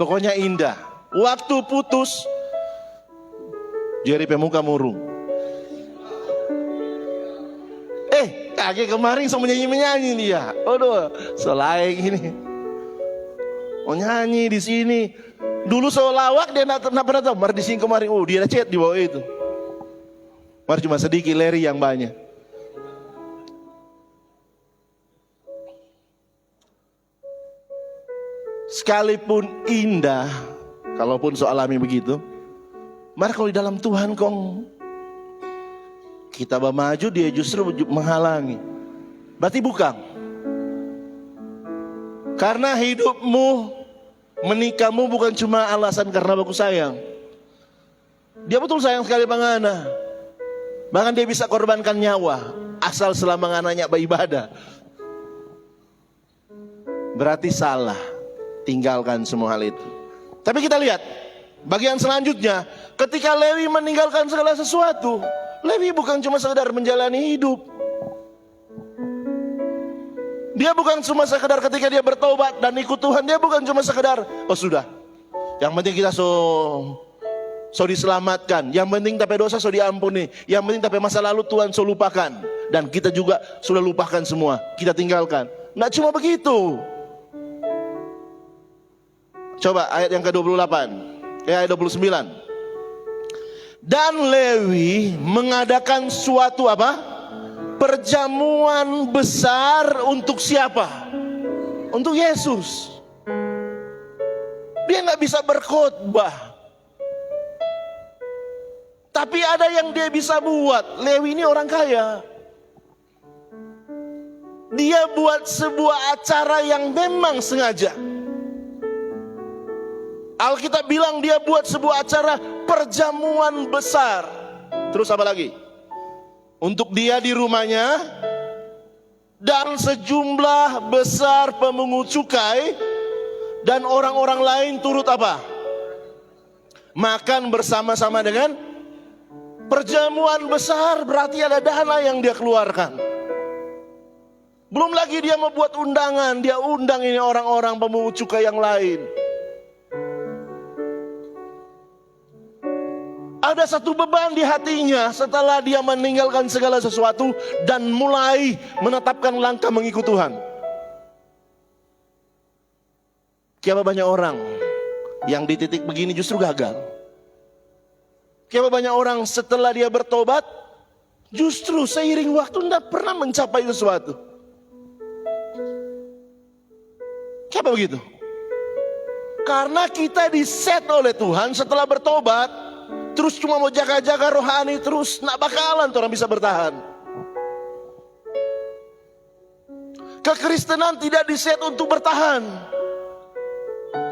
Pokoknya indah. Waktu putus, Jerry pemuka murung. Kaki kemarin so menyanyi dia. Aduh, selain ini. Oh nyanyi di sini. Dulu so lawak dia nak pernah tahu. Mari di sini kemarin, dia ada chat di bawah itu. Mari cuma sedikit leri yang banyak. Sekalipun indah, kalaupun so alami begitu, mari kalau di dalam Tuhan kong kita maju, dia justru menghalangi. Berarti bukan. Karena hidupmu, menikahmu bukan cuma alasan karena aku sayang. Dia betul sayang sekali pangana. Bahkan dia bisa korbankan nyawa asal selama ngananya beribadah. Berarti salah. Tinggalkan semua hal itu. Tapi kita lihat bagian selanjutnya, ketika Lewi meninggalkan segala sesuatu, Lewi bukan cuma sekedar menjalani hidup. Dia bukan cuma sekedar ketika dia bertobat dan ikut Tuhan, dia bukan cuma sekedar oh sudah, yang penting kita so diselamatkan, yang penting tapi dosa so diampuni, yang penting tapi masa lalu Tuhan so lupakan, dan kita juga sudah lupakan semua, kita tinggalkan. Nggak cuma begitu. Coba ayat yang ke-28, ayat 29. Dan Lewi mengadakan suatu apa? Perjamuan besar untuk siapa? Untuk Yesus. Dia nggak bisa berkhotbah, tapi ada yang dia bisa buat. Lewi ini orang kaya. Dia buat sebuah acara yang memang sengaja. Alkitab bilang dia buat sebuah acara perjamuan besar. Terus apa lagi? Untuk dia di rumahnya dan sejumlah besar pemungut cukai dan orang-orang lain turut apa? Makan bersama-sama dengan perjamuan besar. Berarti ada dana yang dia keluarkan. Belum lagi dia membuat undangan. Dia undang ini orang-orang pemungut cukai yang lain. Ada satu beban di hatinya setelah dia meninggalkan segala sesuatu dan mulai menetapkan langkah mengikut Tuhan. Kiapa banyak orang yang di titik begini justru gagal. Kiapa banyak orang setelah dia bertobat justru seiring waktu tidak pernah mencapai sesuatu. Kiapa begitu? Karena kita diset oleh Tuhan setelah bertobat, terus cuma mau jaga-jaga rohani terus, nak bakalan orang bisa bertahan. Kekristenan tidak diset untuk bertahan.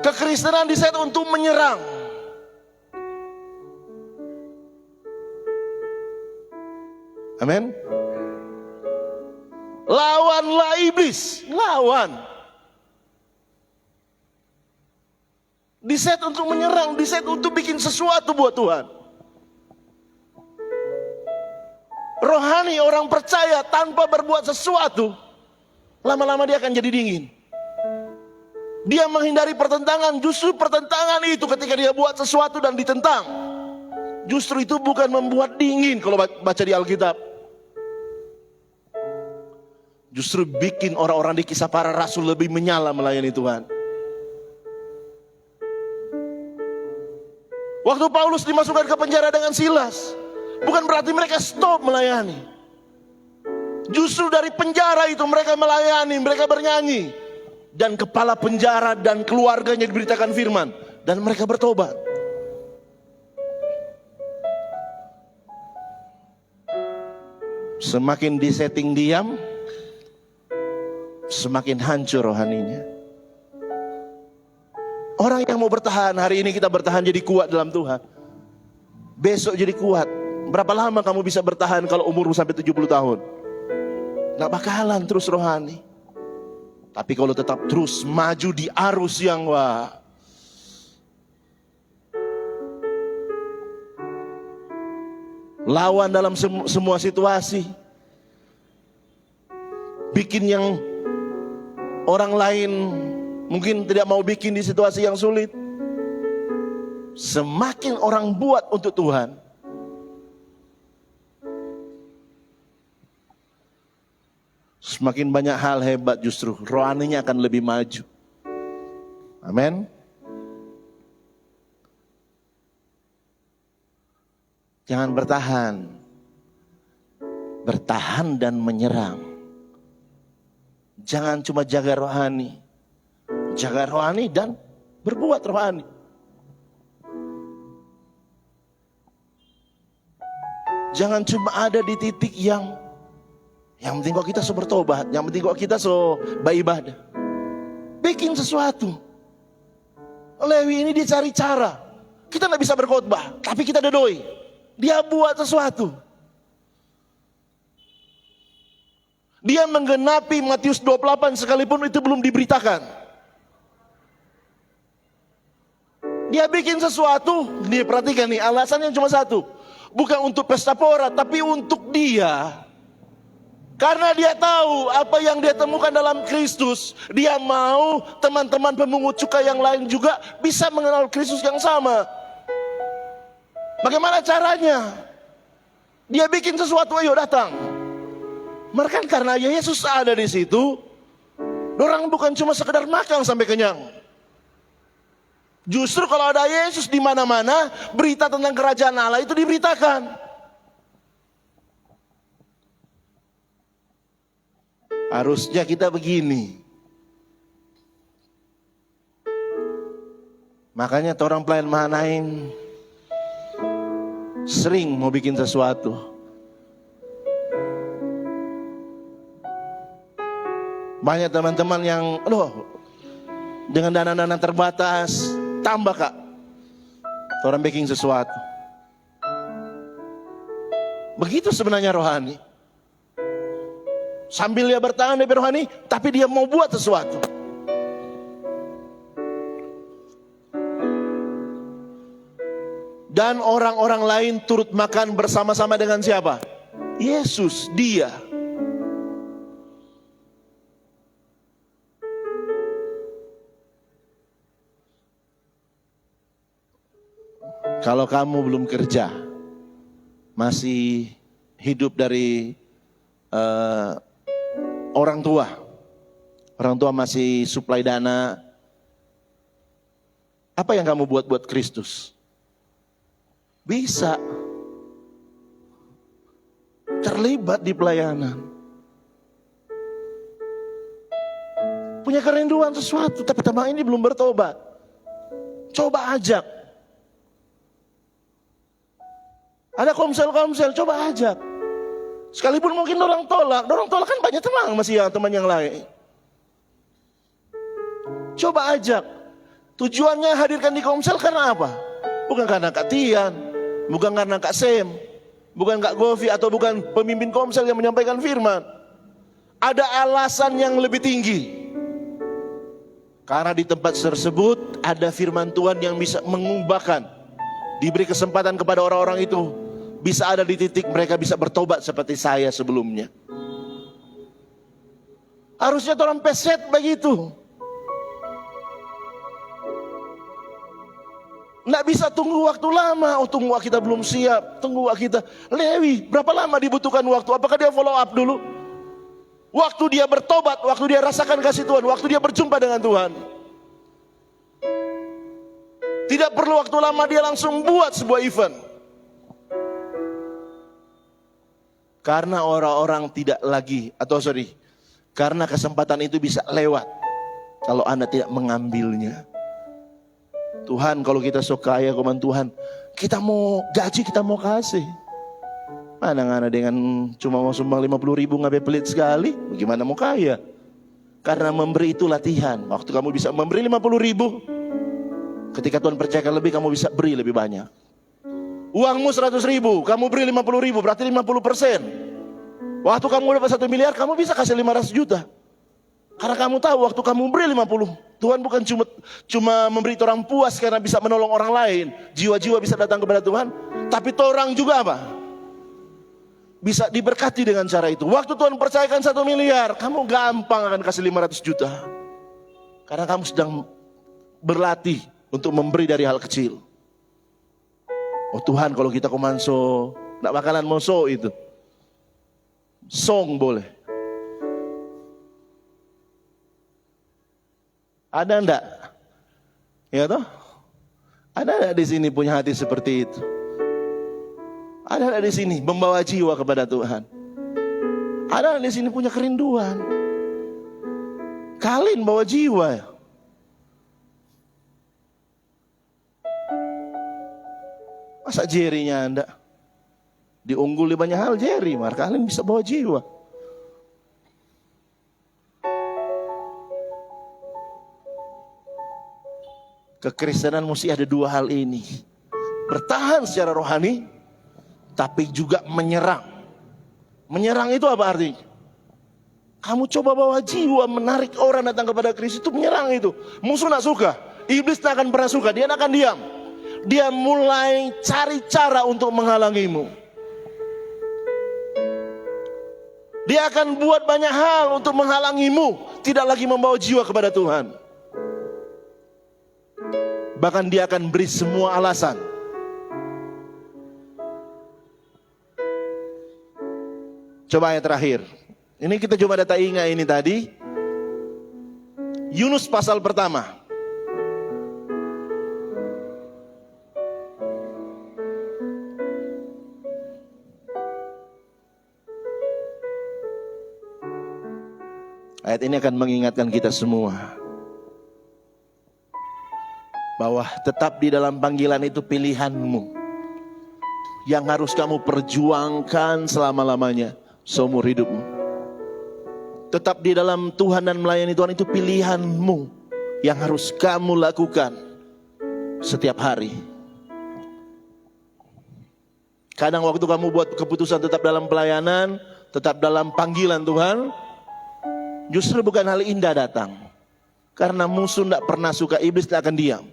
Kekristenan diset untuk menyerang. Amin. Lawanlah iblis, lawan. Diset untuk menyerang, diset untuk bikin sesuatu buat Tuhan. Rohani, orang percaya tanpa berbuat sesuatu, lama-lama dia akan jadi dingin. Dia menghindari pertentangan. Justru pertentangan itu ketika dia buat sesuatu dan ditentang, justru itu bukan membuat dingin. Kalau baca di Alkitab, justru bikin orang-orang di Kisah Para Rasul lebih menyala melayani Tuhan. Waktu Paulus dimasukkan ke penjara dengan Silas, bukan berarti mereka stop melayani. Justru dari penjara itu mereka melayani, mereka bernyanyi. Dan kepala penjara dan keluarganya diberitakan firman. Dan mereka bertobat. Semakin disetting diam, semakin hancur rohaninya. Orang yang mau bertahan, hari ini kita bertahan jadi kuat dalam Tuhan. Besok jadi kuat. Berapa lama kamu bisa bertahan kalau umurmu sampai 70 tahun? Nggak bakalan terus rohani. Tapi kalau tetap terus maju di arus yang lawan dalam semua situasi. Bikin yang orang lain mungkin tidak mau bikin di situasi yang sulit. Semakin orang buat untuk Tuhan, semakin banyak hal hebat justru. Rohaninya akan lebih maju. Amin. Jangan bertahan. Bertahan dan menyerang. Jangan cuma jaga rohani. Jaga rohani dan berbuat rohani. Jangan cuma ada di titik yang penting kok kita so bertobat, yang penting kok kita so beribadah. Bikin sesuatu. Lewi ini dia cari cara. Kita gak bisa berkhotbah, tapi kita dedoi. Dia buat sesuatu. Dia menggenapi Matius 28 sekalipun itu belum diberitakan. Dia bikin sesuatu, dia perhatikan nih, alasannya cuma satu. Bukan untuk pesta pora, tapi untuk dia. Karena dia tahu apa yang dia temukan dalam Kristus. Dia mau teman-teman pemungut cukai yang lain juga bisa mengenal Kristus yang sama. Bagaimana caranya? Dia bikin sesuatu, ayo datang. Mereka karena Yesus ada di situ, orang bukan cuma sekedar makan sampai kenyang. Justru kalau ada Yesus di mana-mana, berita tentang kerajaan Allah itu diberitakan. Harusnya kita begini. Makanya orang pelayan Mahanaim sering mau bikin sesuatu. Banyak teman-teman yang, dengan dana-dana terbatas, tambah kak, orang bikin sesuatu. Begitu sebenarnya rohani. Sambil dia bertahan dari rohani, tapi dia mau buat sesuatu. Dan orang-orang lain turut makan bersama-sama dengan siapa? Yesus, dia. Kalau kamu belum kerja, masih hidup dari orang tua masih suplai dana, apa yang kamu buat Kristus? Bisa terlibat di pelayanan, punya kerinduan sesuatu, tapi teman ini belum bertobat. Coba ajak. Ada komsel, coba ajak. Sekalipun mungkin orang tolak kan banyak teman, masih yang teman yang lain. Coba ajak. Tujuannya hadirkan di komsel karena apa? Bukan karena Kak Tian, bukan karena Kak Sem, bukan Kak Govi, atau bukan pemimpin komsel yang menyampaikan firman. Ada alasan yang lebih tinggi. Karena di tempat tersebut ada firman Tuhan yang bisa mengubahkan. Diberi kesempatan kepada orang-orang itu bisa ada di titik mereka bisa bertobat seperti saya sebelumnya. Harusnya orang peset begitu. Nggak bisa tunggu waktu lama. Tunggu kita belum siap. Tunggu kita. Lewi, berapa lama dibutuhkan waktu? Apakah dia follow up dulu? Waktu dia bertobat, waktu dia rasakan kasih Tuhan, waktu dia berjumpa dengan Tuhan. Tidak perlu waktu lama, dia langsung buat sebuah event. Karena orang-orang tidak lagi, karena kesempatan itu bisa lewat kalau Anda tidak mengambilnya. Tuhan, kalau kita so kaya koman Tuhan, kita mau gaji, kita mau kasih. Mana ngana dengan cuma mau sumbang 50.000 ngabe pelit sekali, bagaimana mau kaya? Karena memberi itu latihan. Waktu kamu bisa memberi 50.000, ketika Tuhan percayakan lebih, kamu bisa beri lebih banyak. Uangmu 100.000, kamu beri 50.000, berarti 50%. Waktu kamu dapat 1 miliar, kamu bisa kasih 500 juta. Karena kamu tahu waktu kamu beri 50, Tuhan bukan cuma memberi orang puas karena bisa menolong orang lain, jiwa-jiwa bisa datang kepada Tuhan, tapi orang juga apa? Bisa diberkati dengan cara itu. Waktu Tuhan percayakan 1 miliar, kamu gampang akan kasih 500 juta. Karena kamu sedang berlatih untuk memberi dari hal kecil. Oh Tuhan, kalau kita komanso, nggak bakalan mau so itu. Song boleh. Ada enggak? Ya toh? Ada enggak di sini punya hati seperti itu? Ada enggak di sini membawa jiwa kepada Tuhan? Ada enggak di sini punya kerinduan? Kalian bawa jiwa. Masa Jerry-nya enggak? Diungguli banyak hal Jerry, maka kalian bisa bawa jiwa. Kekristenan mesti ada dua hal ini. Bertahan secara rohani, tapi juga menyerang. Menyerang itu apa artinya? Kamu coba bawa jiwa, menarik orang datang kepada Kristus, itu menyerang itu. Musuh nak suka, iblis tak akan pernah suka, dia akan diam. Dia mulai cari cara untuk menghalangimu. Dia akan buat banyak hal untuk menghalangimu, tidak lagi membawa jiwa kepada Tuhan. Bahkan dia akan beri semua alasan. Coba ayat terakhir. Ini kita cuma data ingat ini tadi. Yunus pasal pertama. Ayat ini akan mengingatkan kita semua bahwa tetap di dalam panggilan itu pilihanmu yang harus kamu perjuangkan selama-lamanya seumur hidupmu. Tetap di dalam Tuhan dan melayani Tuhan itu pilihanmu yang harus kamu lakukan setiap hari. Kadang waktu kamu buat keputusan tetap dalam pelayanan, tetap dalam panggilan Tuhan, justru bukan hal indah datang. Karena musuh tidak pernah suka, iblis tidak akan diam.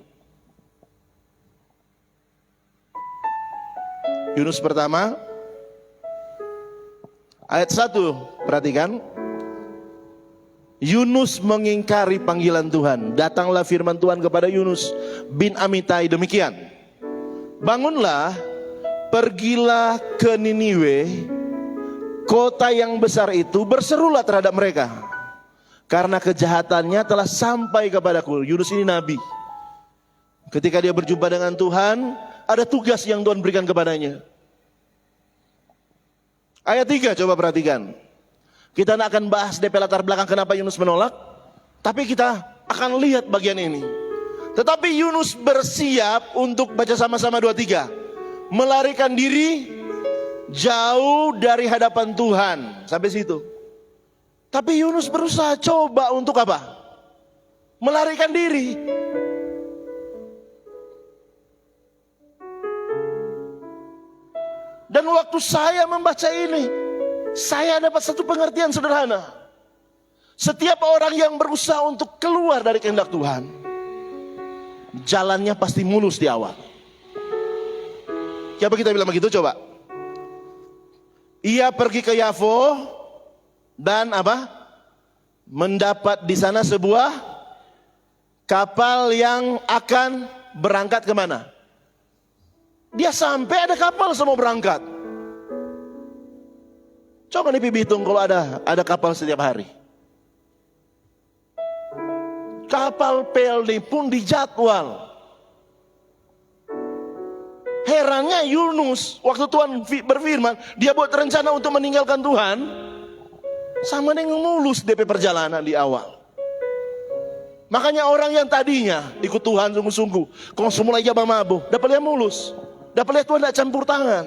Yunus pertama ayat 1, perhatikan. Yunus mengingkari panggilan Tuhan. Datanglah firman Tuhan kepada Yunus bin Amitai demikian. Bangunlah, pergilah ke Niniwe, kota yang besar itu, berserulah terhadap mereka, karena kejahatannya telah sampai kepadaku. Yunus ini nabi. Ketika dia berjumpa dengan Tuhan, ada tugas yang Tuhan berikan kepadanya. Ayat 3 coba perhatikan. Kita tidak akan bahas DP latar belakang kenapa Yunus menolak, tapi kita akan lihat bagian ini. Tetapi Yunus bersiap untuk, baca sama-sama 2-3, melarikan diri jauh dari hadapan Tuhan. Sampai situ. Tapi Yunus berusaha coba untuk apa? Melarikan diri. Dan waktu saya membaca ini, saya dapat satu pengertian sederhana. Setiap orang yang berusaha untuk keluar dari kehendak Tuhan, jalannya pasti mulus di awal. Siapa kita bilang begitu coba? Ia pergi ke Yafo dan apa? Mendapat di sana sebuah kapal yang akan berangkat kemana? Dia sampai ada kapal semua berangkat. Coba nih hitung kalau ada kapal setiap hari. Kapal PLD pun dijadwal. Herannya Yunus, waktu Tuhan berfirman, dia buat rencana untuk meninggalkan Tuhan, sama dengan mulus DP perjalanan di awal. Makanya orang yang tadinya ikut Tuhan sungguh-sungguh, kalau semula aja mabuk, dapat lihat mulus, dapat lihat Tuhan tidak campur tangan.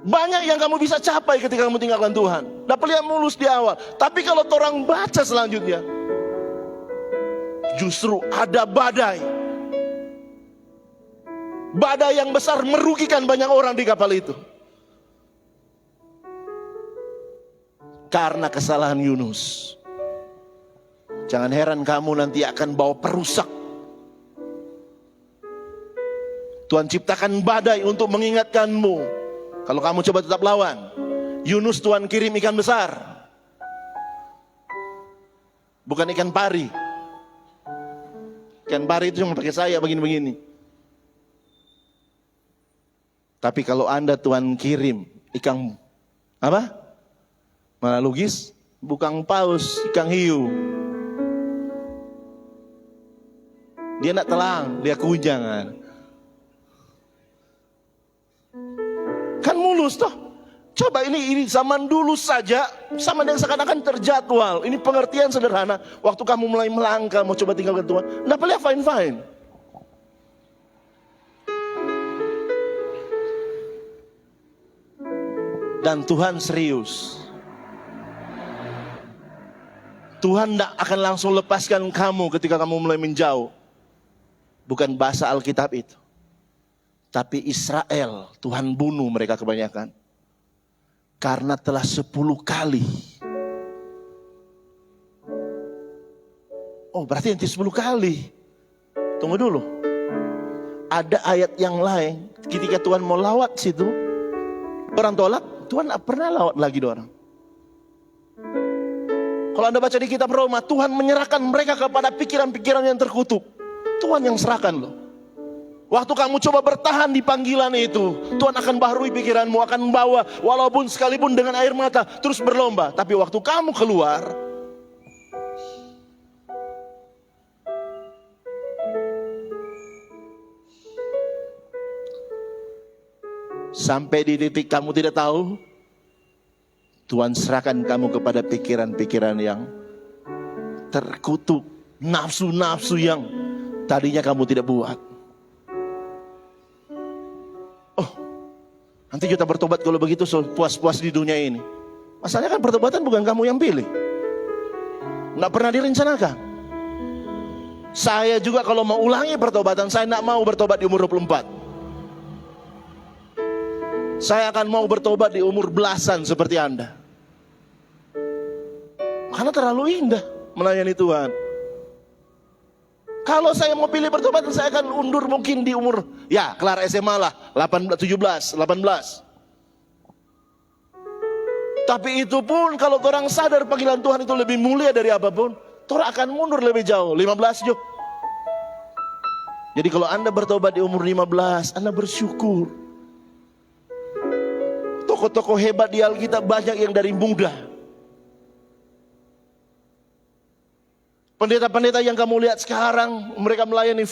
Banyak yang kamu bisa capai ketika kamu tinggalkan Tuhan. Dapat lihat mulus di awal. Tapi kalau orang baca selanjutnya, justru ada badai. Badai yang besar merugikan banyak orang di kapal itu. Karena kesalahan Yunus. Jangan heran kamu nanti akan bawa perusak. Tuhan ciptakan badai untuk mengingatkanmu. Kalau kamu coba tetap lawan, Yunus Tuhan kirim ikan besar, bukan ikan pari. Ikan pari itu cuma pakai saya begini-begini. Tapi kalau Anda Tuhan kirim ikan apa? Malugis, bukan paus, ikan hiu. Dia nak telang, dia kunjangan. Kan mulus toh. Coba ini zaman dulu saja, sama dengan seakan-akan terjadwal. Ini pengertian sederhana. Waktu kamu mulai melangkah, mau coba tinggalkan Tuhan, nggak boleh fine-fine. Dan Tuhan serius. Tuhan tidak akan langsung lepaskan kamu ketika kamu mulai menjauh. Bukan bahasa Alkitab itu. Tapi Israel, Tuhan bunuh mereka kebanyakan. Karena telah 10 kali. Oh berarti nanti 10 kali. Tunggu dulu. Ada ayat yang lain. Ketika Tuhan mau lawat situ. Orang tolak. Tuhan tidak pernah lawat lagi orang. Kalau Anda baca di kitab Roma, Tuhan menyerahkan mereka kepada pikiran-pikiran yang terkutuk. Tuhan yang serahkan loh. Waktu kamu coba bertahan di panggilan itu, Tuhan akan baharui pikiranmu, akan membawa walaupun sekalipun dengan air mata, terus berlomba. Tapi waktu kamu keluar, sampai di titik kamu tidak tahu, Tuhan serahkan kamu kepada pikiran-pikiran yang terkutuk, nafsu-nafsu yang tadinya kamu tidak buat. Oh, nanti kita bertobat kalau begitu puas-puas di dunia ini. Masalahnya kan pertobatan bukan kamu yang pilih. Nggak pernah direncanakan. Saya juga kalau mau ulangi pertobatan, saya nggak mau bertobat di umur 24. Saya akan mau bertobat di umur belasan seperti Anda. Karena terlalu indah melayani Tuhan. Kalau saya mau pilih bertobat, saya akan undur mungkin di umur, ya kelar SMA lah, 18, 17, 18. Tapi itu pun kalau orang sadar panggilan Tuhan itu lebih mulia dari apapun, orang akan mundur lebih jauh, 15 juga. Jadi kalau Anda bertobat di umur 15, Anda bersyukur. Tokoh-tokoh hebat di Alkitab banyak yang dari muda. Pendeta-pendeta yang kamu lihat sekarang, mereka melayani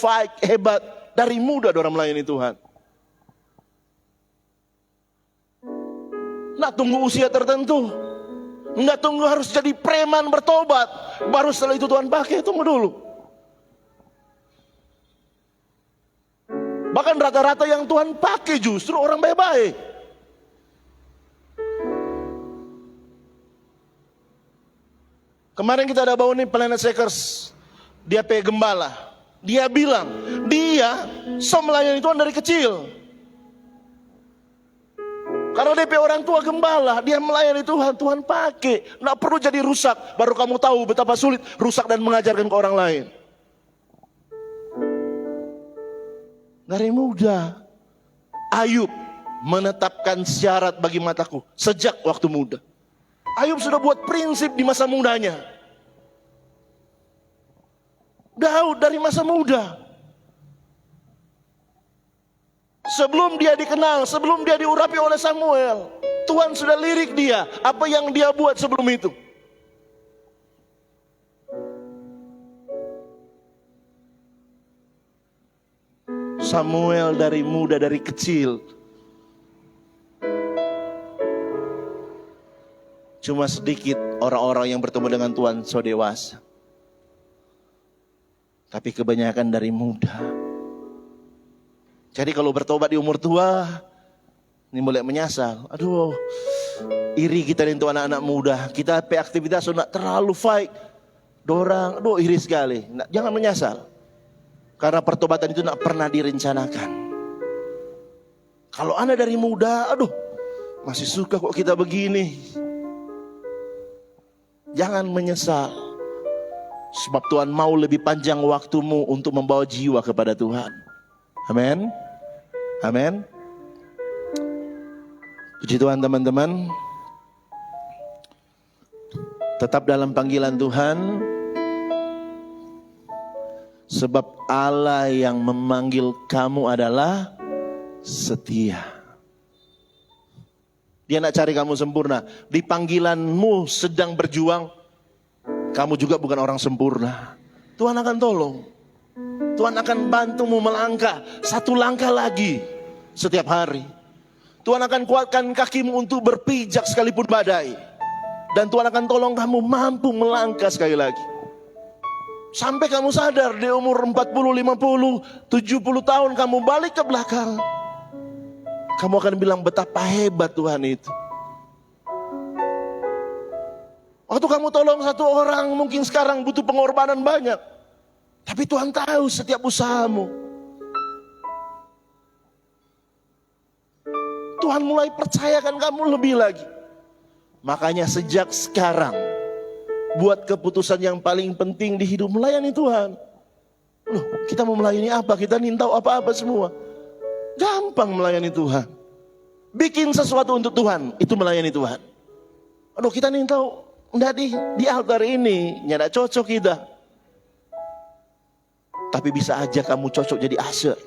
hebat. Dari muda orang melayani Tuhan. Nggak tunggu usia tertentu. Nggak tunggu harus jadi preman bertobat. Baru setelah itu Tuhan pakai, tunggu dulu. Bahkan rata-rata yang Tuhan pakai justru orang baik-baik. Kemarin kita ada bawa nih Planet Shakers. Dia gembala. Dia bilang, dia melayani Tuhan dari kecil. Karena DP orang tua gembala, dia melayani Tuhan, Tuhan pakai. Nggak perlu jadi rusak, baru kamu tahu betapa sulit rusak dan mengajarkan ke orang lain. Dari muda, Ayub menetapkan syarat bagi mataku sejak waktu muda. Ayub sudah buat prinsip di masa mudanya. Daud dari masa muda. Sebelum dia dikenal, sebelum dia diurapi oleh Samuel, Tuhan sudah lirik dia, apa yang dia buat sebelum itu. Samuel dari muda, dari kecil. Cuma sedikit orang-orang yang bertemu dengan Tuhan so dewasa. Tapi kebanyakan dari muda. Jadi kalau bertobat di umur tua, ini mulai menyesal. Aduh, iri kita nih untuk anak-anak muda. Kita aktivitas sudah terlalu fight. Dorang, aduh iri sekali. Nah, jangan menyesal. Karena pertobatan itu tidak pernah direncanakan. Kalau Anda dari muda, aduh masih suka kok kita begini. Jangan menyesal. Sebab Tuhan mau lebih panjang waktumu untuk membawa jiwa kepada Tuhan. Amin. Amin. Puji Tuhan teman-teman. Tetap dalam panggilan Tuhan. Sebab Allah yang memanggil kamu adalah setia. Dia nak cari kamu sempurna. Di panggilanmu sedang berjuang, kamu juga bukan orang sempurna. Tuhan akan tolong. Tuhan akan bantumu melangkah satu langkah lagi setiap hari. Tuhan akan kuatkan kakimu untuk berpijak sekalipun badai. Dan Tuhan akan tolong kamu mampu melangkah sekali lagi. Sampai kamu sadar di umur 40, 50, 70 tahun kamu balik ke belakang. Kamu akan bilang betapa hebat Tuhan itu. Waktu kamu tolong satu orang mungkin sekarang butuh pengorbanan banyak. Tapi Tuhan tahu setiap usahamu. Tuhan mulai percayakan kamu lebih lagi. Makanya sejak sekarang, buat keputusan yang paling penting di hidup, melayani Tuhan. Loh, kita mau melayani apa? Kita nintau apa-apa semua. Gampang melayani Tuhan. Bikin sesuatu untuk Tuhan, itu melayani Tuhan. Aduh, kita nintau, enggak di altar ini, nggak cocok kita. Tapi bisa aja kamu cocok jadi usher.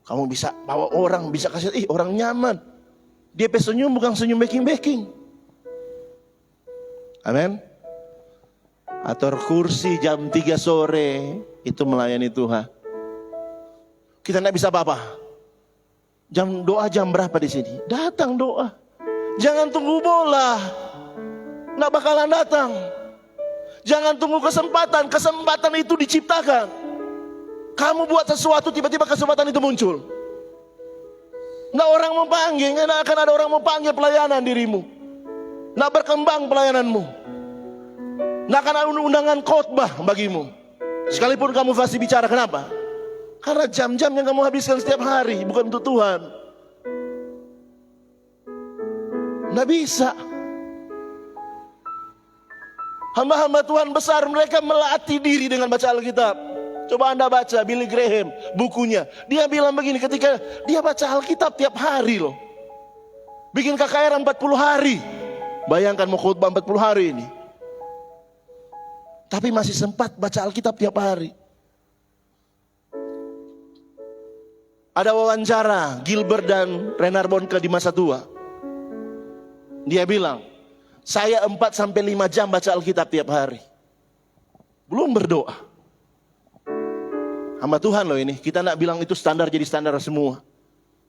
Kamu bisa bawa orang, bisa kasih, orang nyaman. Dia senyum bukan senyum baking-baking. Amin. Atur kursi jam 3 sore, itu melayani Tuhan. Kita enggak bisa apa-apa. Doa jam berapa di sini? Datang doa. Jangan tunggu bola. Enggak bakalan datang. Jangan tunggu kesempatan. Kesempatan itu diciptakan. Kamu buat sesuatu, tiba-tiba kesempatan itu muncul. Enggak orang mau panggil, enggak akan ada orang mau panggil pelayanan dirimu. Enggak berkembang pelayananmu. Enggak akan ada undangan khotbah bagimu. Sekalipun kamu fasih bicara, kenapa? Karena jam-jam yang kamu habiskan setiap hari bukan untuk Tuhan. Nggak bisa. Hamba-hamba Tuhan besar, mereka melatih diri dengan baca Alkitab. Coba Anda baca Billy Graham, bukunya. Dia bilang begini, ketika dia baca Alkitab tiap hari loh. Bikin KKR 40 hari. Bayangkan mau khotbah 40 hari ini. Tapi masih sempat baca Alkitab tiap hari. Ada wawancara Gilbert dan Reinhard Bonnke di masa tua. Dia bilang, saya 4-5 jam baca Alkitab tiap hari. Belum berdoa. Hamba Tuhan loh ini. Kita nak bilang itu standar jadi standar semua.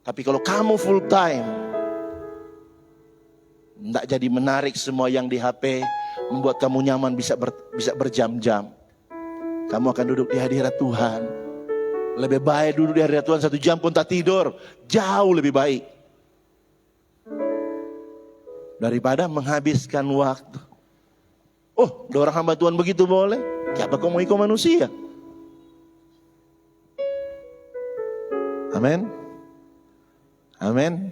Tapi kalau kamu full time, tidak jadi menarik semua yang di HP, membuat kamu nyaman bisa berjam-jam. Kamu akan duduk di hadirat Tuhan. Lebih baik duduk di hadirat Tuhan 1 jam pun tak tidur. Jauh lebih baik. Daripada menghabiskan waktu. Oh, ada orang hamba Tuhan begitu boleh. Siapa kau mau ikut manusia? Amin. Amin.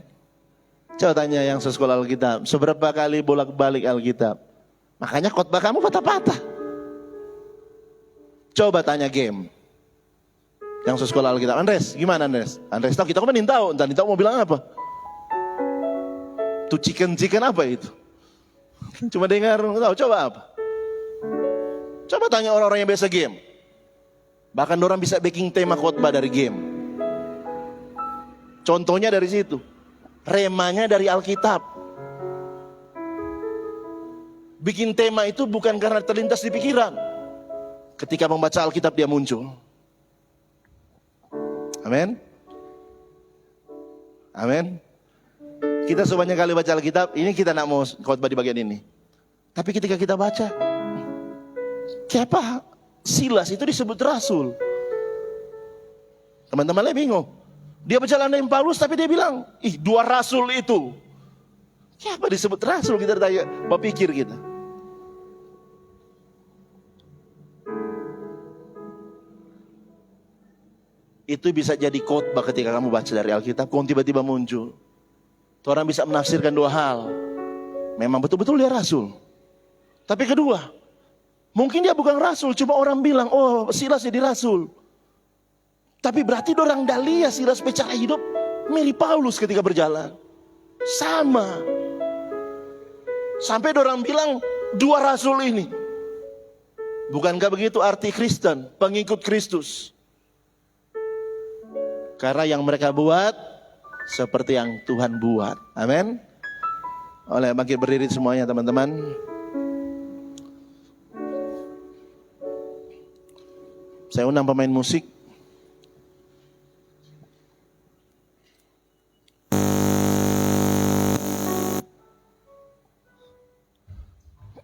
Coba tanya yang sekolah Alkitab, seberapa kali bolak-balik Alkitab? Makanya khotbah kamu patah-patah. Coba tanya game. Yang sekolah Alkitab, Andres, gimana Andres? Andres tahu, kita kan tahu, entah tahu mau bilang apa. Tuh chicken apa itu? Cuma dengar, tahu, coba apa? Coba tanya orang-orang yang biasa game. Bahkan orang bisa bikin tema khotbah dari game. Contohnya dari situ. Remanya dari Alkitab. Bikin tema itu bukan karena terlintas di pikiran. Ketika membaca Alkitab dia muncul. Amin. Amin. Kita sebanyak kali baca Alkitab, ini kita nak mau khotbah di bagian ini. Tapi ketika kita baca, siapa Silas itu disebut rasul. Teman-teman lain bingung. Dia berjalan dengan Paulus tapi dia bilang, 2 rasul itu. Siapa disebut rasul? Kita tanya, berpikir kita. Itu bisa jadi khotbah ketika kamu baca dari Alkitab, kau tiba-tiba muncul. Tuh orang bisa menafsirkan 2 hal. Memang betul-betul dia rasul. Tapi kedua, mungkin dia bukan rasul, cuma orang bilang, oh Silas jadi rasul. Tapi berarti orang Dalia Silas secara hidup mirip Paulus ketika berjalan. Sama. Sampai orang bilang 2 rasul ini. Bukankah begitu arti Kristen, pengikut Kristus? Karena yang mereka buat seperti yang Tuhan buat. Amin. Oleh bangkit berdiri semuanya teman-teman. Saya undang pemain musik.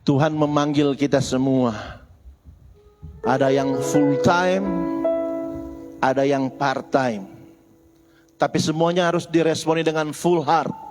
Tuhan memanggil kita semua. Ada yang full time, ada yang part time. Tapi semuanya harus diresponi dengan full heart.